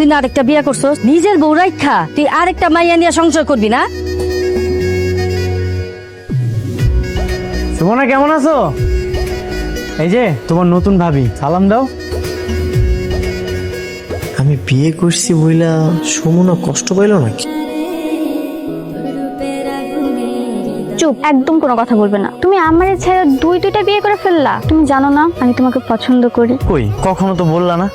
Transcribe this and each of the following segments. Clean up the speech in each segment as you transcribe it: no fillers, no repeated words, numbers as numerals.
তুই না আরেকটা বিয়ে করছস, নিজের বউ রাইখা তুই আরেকটা মাইয়া নিয়ে সংসার করবি না? সুমনা কেমন আছো? এই যে তোমার নতুন ভাবি, সালাম দাও। আমি বিয়ে করছি বইলা সুমনা কষ্ট পাইল নাকি? চুপ, একদম কোনো কথা বলবে না। তুমি আমার ছেড়ে দুইটা বিয়ে করে ফেললা। তুমি জানো না আমি তোমাকে পছন্দ করি। কই, কখনো তো বললা না।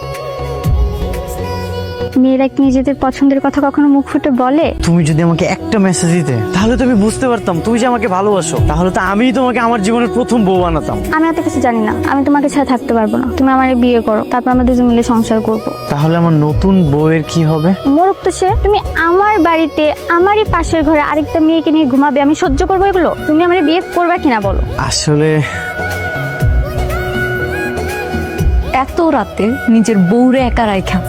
মেয়েরা কি নিজেদের পছন্দের কথা কখনো মুখ ফুটে বলে? তুমি যদি আমাকে একটা মেসেজ দিতে তাহলে তো আমি বুঝতে পারতাম তুমি যে আমাকে ভালোবাসো। তাহলে তো আমিই তোমাকে আমার জীবনের প্রথম বউ বানাতাম। আমি এত কিছু জানি না। আমি তোমাকে ছাড়া থাকতে পারবো না। তুমি আমার বিয়ে করো, তারপর আমরা দুজন মিলে সংসার করবো। তাহলে আমার নতুন বউয়ের কি হবে? মোরক তো সে। তুমি আমার বাড়িতে আমারই পাশের ঘরে আরেকটা মেয়েকে নিয়ে ঘুমাবে, আমি সহ্য করবো এগুলো? তুমি আমার বিয়ে করবা কিনা বলো? আসলে এত রাতে নিজের বউরে একা রাইখা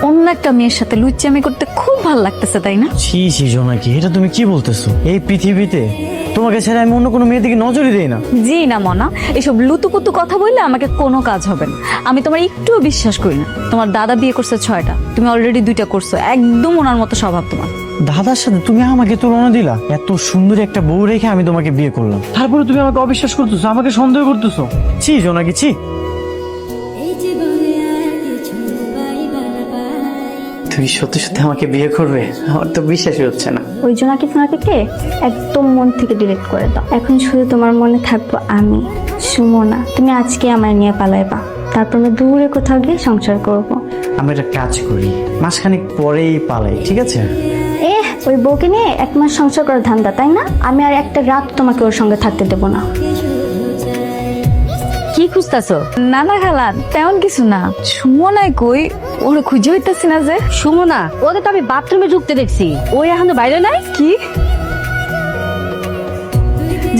অন্য একটা মেয়ের সাথে লুচ্চামি করতে খুব ভালো লাগতেছে, তাই না? ছি ছি জোনাকি, এটা তুমি কি বলতেছো? এই পৃথিবীতে তোমাকে ছেড়ে আমি অন্য কোনো মেয়ের দিকে নজরই দেই না। জি না মনা, এসব লুতুপুতু কথা বললে আমাকে কোনো কাজ হবে না। আমি তোমার একটুও বিশ্বাস করি না। তোমার দাদা বিয়ে করছে 6টা, তুমি অলরেডি 2টা করছো। একদম ওনার মতো স্বভাব তোমার। দাদার সাথে তুমি আমাকে তুলনা দিলা? এত সুন্দর একটা বউ রেখে আমি তোমাকে বিয়ে করলাম, তারপরে তুমি আমাকে অবিশ্বাস করতেছো, আমাকে সন্দেহ করতেছো। ছি জোনাকি, ছি। তুমি সত্যি সত্যি আমাকে বিয়ে করবে? আমার তো বিশ্বাসই হচ্ছে না। ওই জোনাকি ফোনাকিকে একদম মন থেকে ডিলিট করে দাও। এখন শুধু তোমার মনে থাকবো আমি, সুমনা। তুমি আজকে আমার নিয়ে পালাইবা, তারপর আমরা দূরে কোথাও গিয়ে সংসার করব। আমি একটা কাজ করি, মাসখানেক পরেই পালাই, ঠিক আছে? ওই বউকে নিয়ে 1 মাস সংসার করার ধান্দা, তাই না? আমি আর একটা রাত তোমাকে ওর সঙ্গে থাকতে দেবো না। কি খুঁজতাছো? না না খালা, তেমন কিছু না। সুমনায় কই, ওরে খুঁজে হইতেছি না যে। সুমনা, ওকে তো আমি বাথরুমে ঢুকতে দেখছি, ওই এখনো বাইরে নাই। কি?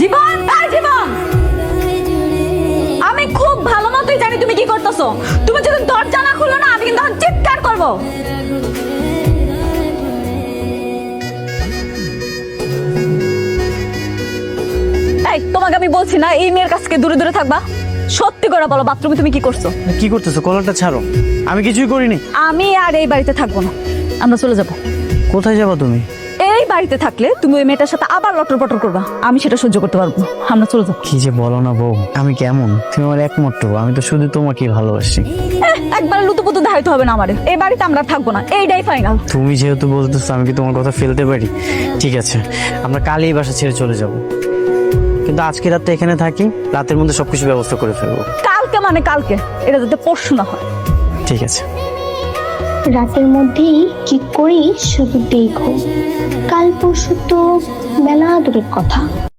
জীবন, এই জীবন, আমি খুব ভালো মতোই জানি তুমি কি করতেছো। তুমি যদি দরজা না খুলো না, আমি কিন্তু এখন চিৎকার করবো। এই, তোমাকে আমি বলছি না এই মেয়ের কাছ থেকে দূরে দূরে থাকবা। সত্যি করে বলো, বাথরুমে তুমি কি করছো? কি করতেছো? কলারটা ছাড়ো। আমি কিছুই করিনি। আমি আর এই বাড়িতে থাকবো না, আমরা চলে যাব। কোথায় যাবা তুমি? এই বাড়িতে থাকলে তুমি ওই মেয়েটার সাথে আবার লটর পটর করবা, আমি সেটা সহ্য করতে পারবো না। আমরা চলে যাবো। কি যে বলো না বউ, আমি কেমন? তুমি আমার একমাত্র, আমি তো শুধু তোমাকেই ভালোবাসি। একবার লুতুপুতু দেখাইতে হবে না আমারে। এই বাড়িতে আমরা থাকবো না, এইটাই ফাইনাল। তুমি যেহেতু বলতেছো, আমি কি তোমার কথা ফেলতে পারি? ঠিক আছে, আমরা কালই এই বাসা ছেড়ে চলে যাব, কিন্তু আজকে রাতে এখানে থাকি, রাতের মধ্যে সবকিছু ব্যবস্থা করে ফেলবো। কালকে মানে কালকে, এটা যাতে পরশু না হয়। ঠিক আছে। রাতের মধ্যেই কি করি শুধু দেখো। কাল পরশু তো মেলা দূরের কথা।